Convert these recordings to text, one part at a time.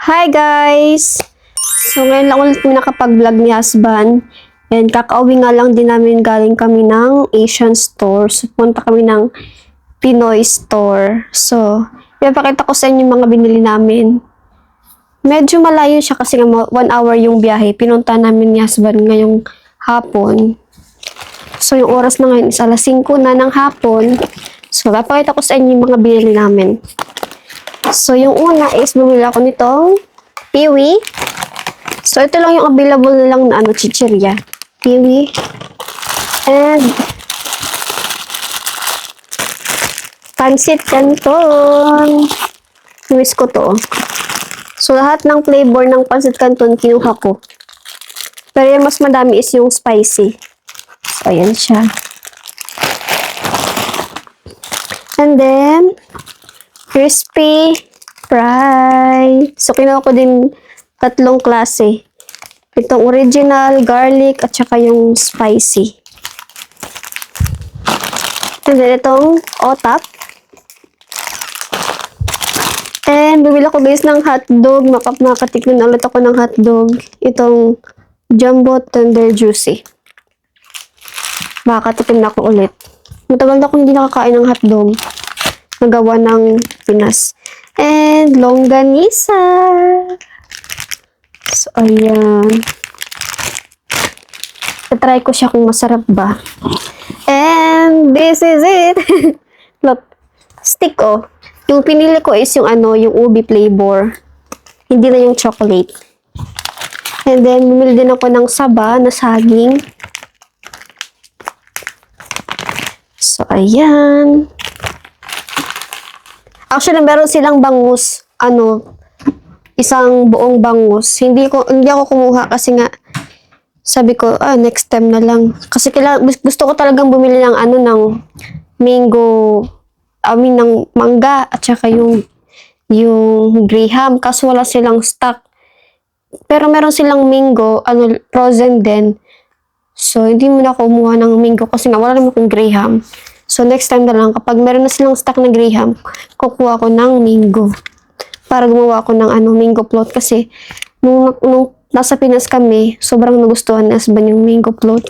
Hi guys! So ngayon lang ulit kami nakapag-vlog ni husband. And kakauwi nga lang din namin galing kami ng Asian store. So punta kami ng Pinoy store. So, ipapakita ko sa inyo yung mga binili namin. Medyo malayo siya kasi 1 hour yung biyahe. Pinunta namin ni husband ngayong hapon. So yung oras na ngayon is alas 5 na ng hapon. So, ipapakita ko sa inyo yung mga binili namin. So, yung una is bumili ako nitong Piwi. So, ito lang yung available na lang na chichirya. Piwi. And Pansit Canton. Miss ko to. So, lahat ng flavor ng Pansit Canton kinuha ko. Pero yung mas madami is yung spicy. So, ayan siya. And then, crispy fry. So, kinuha ko din 3 klase. Itong original, garlic, at saka yung spicy. And then, itong otap. And, bumili ko guys ng hotdog. Makatikman na ulit ako ng hotdog. Itong Jumbo Tender Juicy. Makakatikim na ako ulit. Matagal na akong hindi nakakain ng hotdog. Nagawa ng Pinas. And longganisa. So, ayan. Try ko siya kung masarap ba. And this is it. Look. Stick, oh. Yung pinili ko is yung yung ubi flavor. Hindi na yung chocolate. And then, bumili din ako ng saba na saging. So, ayan. Actually, meron silang bangus, isang buong bangus. Hindi ako kumuha kasi nga, sabi ko, next time na lang. Kasi gusto ko talagang bumili ng ng mango, ng mangga, at saka yung graham. Kaso wala silang stock. Pero meron silang mango, frozen din. So, hindi mo na kumuha ng mango kasi nga wala naman akong graham. So, next time na lang, kapag meron na silang stock na graham, kukuha ko ng mango. Para gumawa ko ng mango float. Kasi, nung nasa Pinas kami, sobrang nagustuhan na husband yung mango float.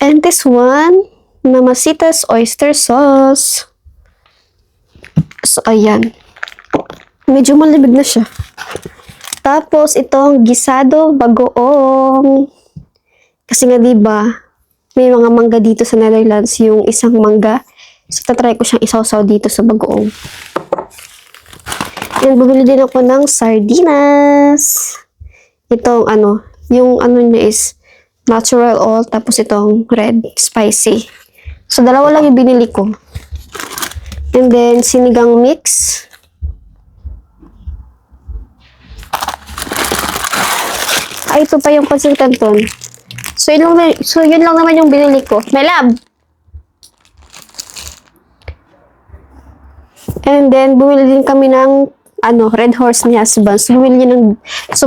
And this one, Mamacita's oyster sauce. So, ayan. Medyo malibig na siya. Tapos, itong gisado bagoong. Kasi nga, diba, may mga mangga dito sa Netherlands, yung isang mangga. So, tatry ko siyang isawsaw dito sa bagoong. And bumili din ako ng sardinas. Itong yung niya is natural oil, tapos itong red spicy. So, dalawa lang yung binili ko. And then, sinigang mix. Ito pa yung Pansit Canton. So, yun lang naman yung binili ko. My love! And then, bumili din kami ng, Red Horse ni husband. So,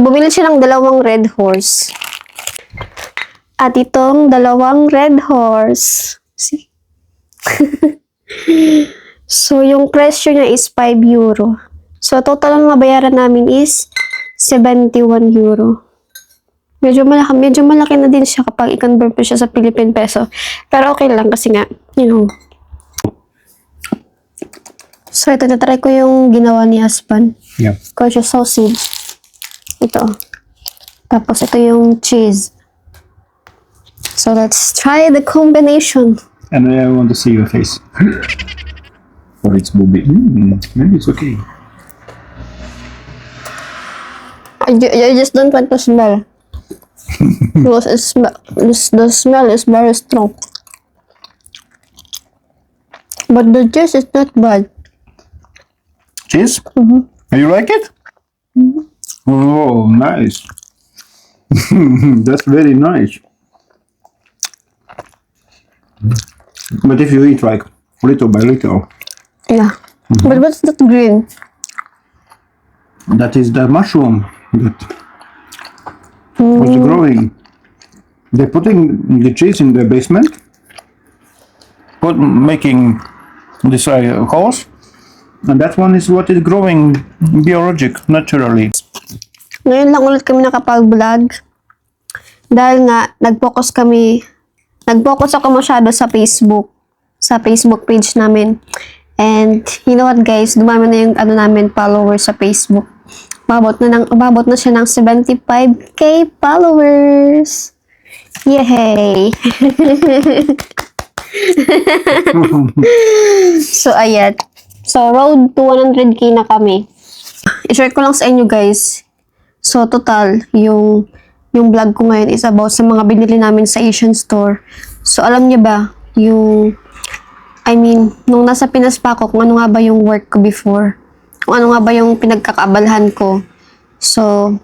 bumili siya ng 2 Red Horse. At itong 2 Red Horse. See? So, yung presyo niya is 5 euro. So, total na nabayaran namin is 71 euro. Medyo malaki na din siya kapag i-convert mo siya sa Philippine peso. Pero okay lang kasi nga, So, ito, natry ko yung ginawa ni husband. Yeah. Kosher sausage. Ito. Tapos, ito yung cheese. So, let's try the combination. And I want to see your face. Or it's booby. Maybe it's okay. I just don't want to smell. Because the smell is very strong. But the cheese is not bad. Cheese? You like it? Oh, nice. That's very nice. But if you eat like little by little, Yeah. But what's that green? that is the mushroom that was growing. They're putting the cheese in the basement, making this holes, And that one is what is growing biologic, naturally. Ngayon lang ulit kami nakapag-vlog. Dahil nga, nag-focus ako masyado sa Facebook page namin. And, you know what guys, dumami na yung followers sa Facebook. Umabot na siya ng 75k followers. Yay! So, ayan. So, road to 100k na kami. I-share ko lang sa inyo guys. So, total, yung vlog ko ngayon is about sa mga binili namin sa Asian store. So, alam niyo ba, nung nasa Pinas pa ako, kung ano nga ba yung work ko before. Kung ano nga ba yung pinagkakaabalahan ko. So,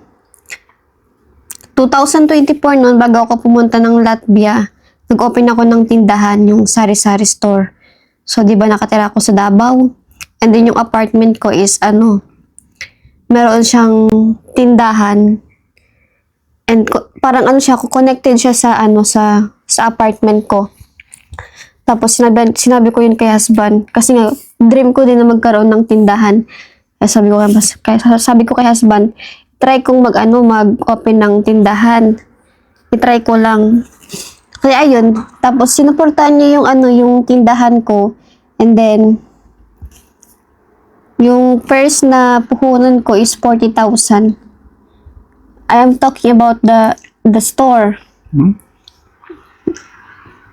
2024 noon, bago ako pumunta ng Latvia, nag-open ako ng tindahan, yung sari-sari store. So, di ba nakatira ako sa Davao? And then, yung apartment ko is, meron siyang tindahan. And parang connected siya sa, sa apartment ko. Tapos, sinabi ko yun kay husband. Kasi nga, dream ko din na magkaroon ng tindahan. Kaya sabi ko kay husband, try kong mag-open ng tindahan. I-try ko lang. Kaya ayun, tapos sinuportahan niya yung tindahan ko. And then, yung first na puhunan ko is 40,000. I am talking about the store.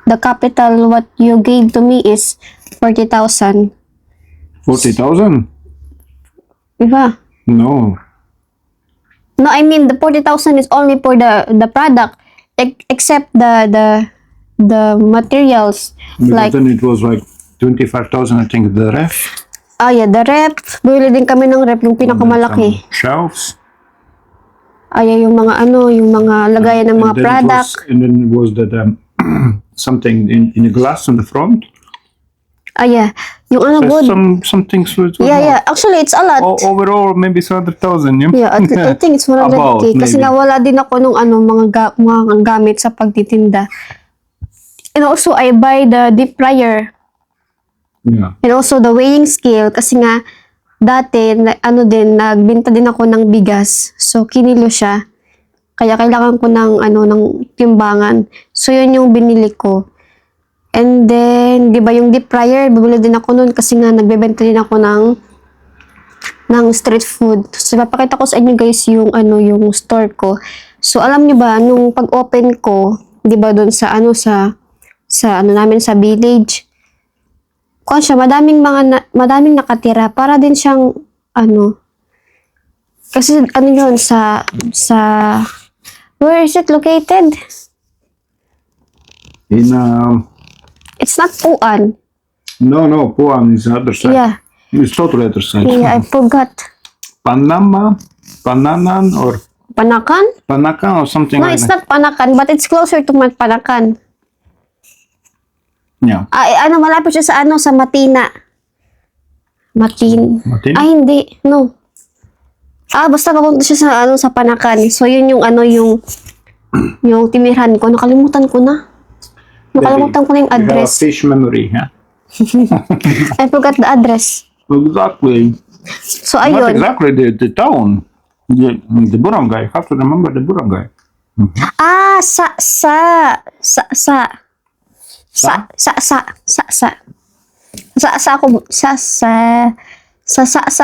The capital what you gave to me is 40,000. 40,000? Diba? No. No, I mean the 40,000 is only for the product, except the materials. Because Like, then it was like 25,000, I think, the ref. yeah, the rep. Bumili din kami ng rep, yung pinakamalaki. Shelves. Yung mga lagayan ng mga And then product. and then it was that something in a glass on the front. Yeah. Yung good. Some things. So it was Yeah. Actually, it's a lot. Overall, maybe 100,000. Yeah, I think it's 100k. About, Kasi maybe. nawala din ako nung mga gamit sa pagtitinda. And also, I buy the deep fryer. Yeah. And also, the weighing scale. Kasi nga, dati, nagbenta din ako ng bigas. So, kinilo siya. Kaya kailangan ko ng timbangan. So, yun yung binili ko. And then, di ba yung deep fryer, bumili din ako nun kasi nga nagbebenta din ako ng street food. So, papakita ko sa inyo guys yung store ko. So, alam niyo ba, nung pag-open ko, di ba doon sa namin sa village, kung siya, madaming nakatira, para din siyang, kasi yun, where is it located? In It's not Puan. no, Puan is the other side. Yeah. It's totally other side. Yeah, I forgot. Pananan or Panakan? or something No, like it's that. not Panakan, but it's closer to Panakan. Yeah. Malapit siya sa Matina. Matin? Matin? Ay, hindi. No. Basta papunta siya sa Panakan. So, yun yung yung timirhan ko. Nakalimutan ko na. Nakalimutan ko na yung You have a address. fish memory, huh? I forgot the address. Exactly. So, Not ayun. exactly the town. The barangay. Have to remember the barangay. Sa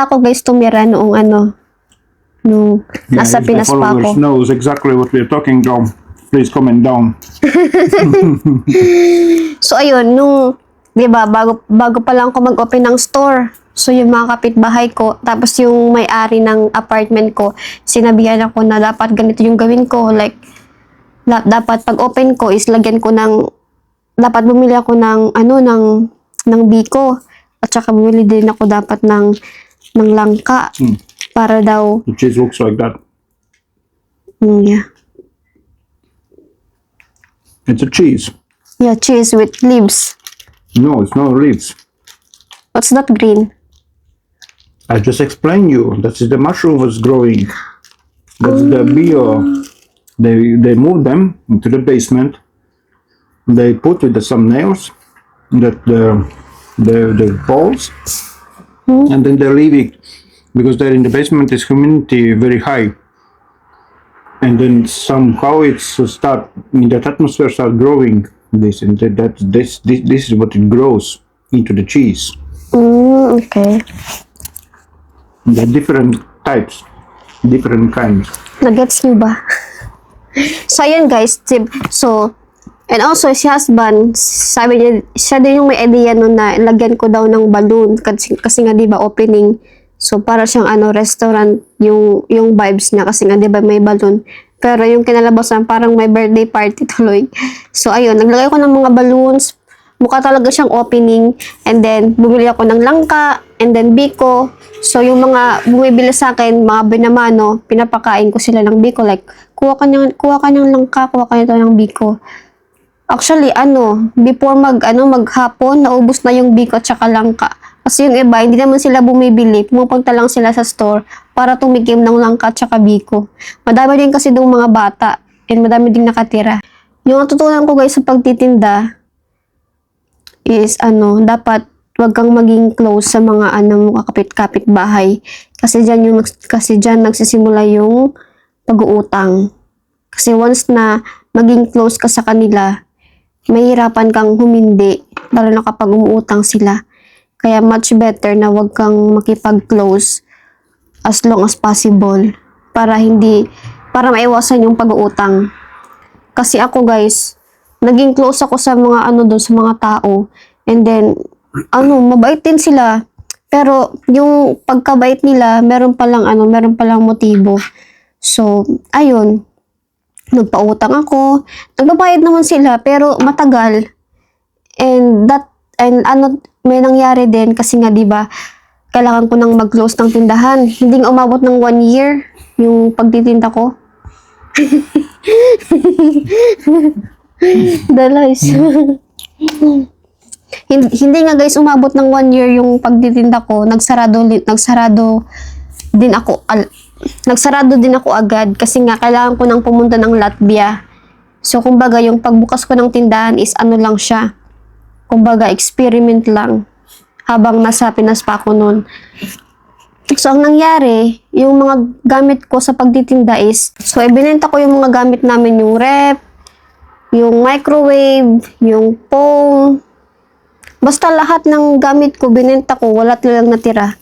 ako guys tumira noong nung nasa if Pinas the pa followers ako. knows exactly what we're talking about, please comment down. So ayun, di ba, bago pa lang ako mag-open ng store. So yung mga kapitbahay ko, tapos yung may-ari ng apartment ko, sinabihan ako na dapat ganito yung gawin ko. Like, dapat pag-open ko is lagyan ko dapat bumili ako ng biko. At saka bumili din ako dapat ng langka. Para daw, The cheese looks like that. yeah. It's a cheese. Yeah, cheese with leaves. No, it's no leaves. What's that green? I just explained you. That's the mushroom was growing. That's the bio. They moved them into the basement. They put with some nails that the balls, And then they're leaving because they're in the basement is humidity very high. And then somehow it's start in that atmosphere start growing this and this is what it grows into the cheese. Okay. There are different types, different kinds. Nagets niyo ba? So, ayun guys. So, and also, si husband, sabi niya, siya din yung may idea nun na lagyan ko daw ng balloon. Kasi nga, di ba, opening. So, para siyang restaurant yung vibes niya. Kasi nga, di ba, may balloon. Pero yung kinalabasan, parang may birthday party tuloy. So, ayun, naglagay ko ng mga balloons. Mukha talaga siyang opening. And then, bumili ako ng langka. And then, biko. So, yung mga bumibili sa akin, mga binamano, pinapakain ko sila ng biko. Like, kuha ka niyang langka, kuha ka nito ng biko. Actually, before maghapon, naubos na yung biko at saka langka. Kasi yung iba, hindi naman sila bumibili. Pumupunta lang sila sa store para tumikim ng langka at saka biko. Madami din kasi dong mga bata. And madami din nakatira. Yung natutunan ko guys sa pagtitinda is dapat wag kang maging close sa mga kapit-kapit bahay. Kasi diyan nagsisimula yung pag-uutang. Kasi once na maging close ka sa kanila, mahirapan kang humindi, lalo na kapag umuutang sila. Kaya much better na wag kang makipag-close as long as possible para maiwasan yung pag-uutang. Kasi ako guys, naging close ako sa mga doon sa mga tao, and then mabait din sila. Pero yung pagkabait nila, meron palang motibo. So, ayun, nagpautang ako. Nagbabayad naman sila, pero matagal. And may nangyari din kasi nga, di ba, kailangan ko nang mag-close ng tindahan. Hindi nga umabot ng 1 year yung pagtitinda ko. Dalays. Hindi nga guys umabot ng 1 year yung pagtitinda ko. Nagsarado din ako agad kasi nga kailangan ko nang pumunta ng Latvia. So kumbaga yung pagbukas ko ng tindahan is lang siya. Kumbaga experiment lang habang nasa Pinas pa ako noon. So ang nangyari, yung mga gamit ko sa pagtitinda is, so ibinenta ko yung mga gamit namin, yung rep, yung microwave, yung phone. Basta lahat ng gamit ko, binenta ko, wala talagang natira.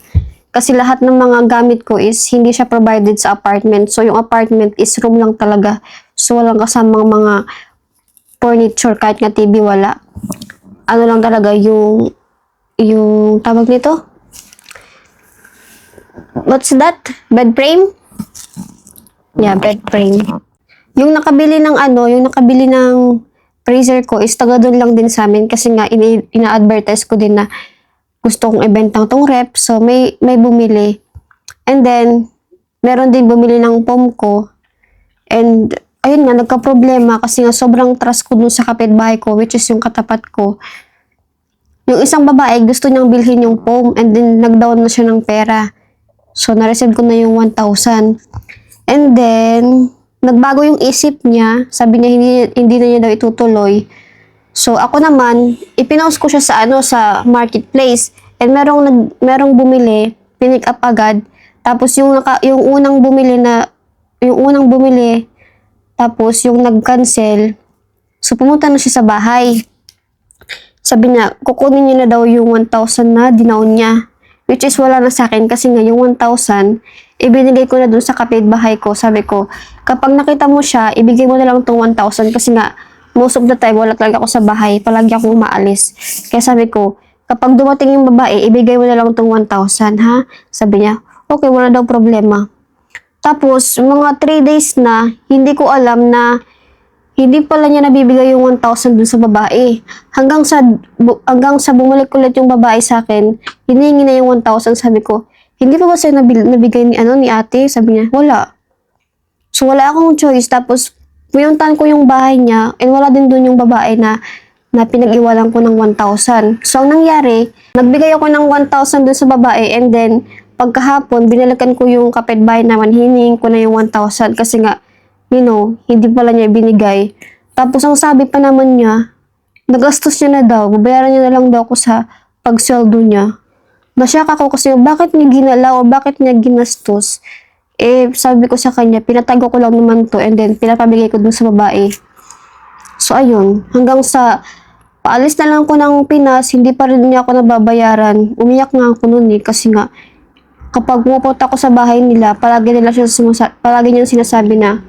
Kasi lahat ng mga gamit ko is hindi siya provided sa apartment. So, yung apartment is room lang talaga. So, walang kasamang mga furniture, kahit nga TV, wala. Lang talaga, yung tawag nito? What's that? Bed frame? Yeah, bed frame. Yung nakabili ng freezer ko is taga doon lang din sa amin kasi nga ina-advertise ko din na gusto kong ibenta tong rep, so may bumili. And then meron din bumili ng foam ko. And ayun nga, nagka-problema kasi nga sobrang trust ko dun sa kapitbahay ko, which is yung katapat ko. Yung isang babae gusto niyang bilhin yung foam, and then nag-down na siya ng pera. So na-receive ko na yung 1,000. And then nagbago yung isip niya, sabi niya hindi na niya daw itutuloy. So ako naman, ipinost ko siya sa marketplace, and merong bumili, pinick up agad. Tapos yung unang bumili, tapos yung nag-cancel. So pumunta na siya sa bahay. Sabi niya, kukunin niya na daw yung 1,000 na dinaon niya. Which is wala na sa akin kasi nga yung 1,000, ibinigay ko na dun sa kapitbahay ko. Sabi ko, kapag nakita mo siya, ibigay mo na lang tong 1,000 kasi nga, most of the time, wala talaga ako sa bahay. Palagi akong umaalis. Kaya sabi ko, kapag dumating yung babae, ibigay mo na lang tong 1,000, ha? Sabi niya, okay, wala daw problema. Tapos, mga 3 days na, hindi ko alam na hindi pala niya nabibigay yung 1,000 dun sa babae. Hanggang sa bumalik ulit yung babae sa akin, hinihingi na yung 1,000. Sabi ko, hindi pa ba sa'yo nabigay ni ate? Sabi niya, wala. So, wala akong choice. Tapos, pinuntahan ko yung bahay niya, and wala din dun yung babae na pinag-iwalan ko ng 1,000. So, ang nangyari, nagbigay ako ng 1,000 dun sa babae, and then, pagkahapon, binalikan ko yung kapitbahay naman, hinihing ko na yung 1,000 kasi nga, hindi pala niya binigay. Tapos, ang sabi pa naman niya, nagastos niya na daw, babayaran niya na lang daw ako sa pagsweldo niya. Nasyak ako kasi bakit niya ginalaw o bakit niya ginastos. Eh, sabi ko sa kanya, pinatago ko lang naman to and then pinapabigay ko dun sa babae. So, ayun. Hanggang sa paalis na lang ko ng Pinas, hindi pa rin niya ako nababayaran. Umiyak nga ako nun eh, kasi nga, kapag pumupunta ako sa bahay nila, palagi niyang sinasabi na,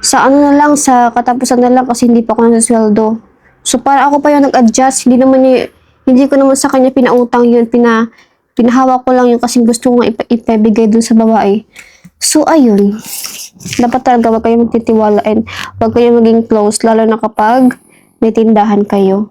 sa ano na lang, sa katapusan na lang kasi hindi pa ako nasasweldo. So, para ako pa yung nag-adjust, hindi ko naman sa kanya pinautang yun, pinahawak ko lang yun kasi gusto ko nga ipabigay dun sa babae. So, ayun. Dapat talaga wag kayong magtitiwala and wag kayong maging close, lalo na kapag may tindahan kayo.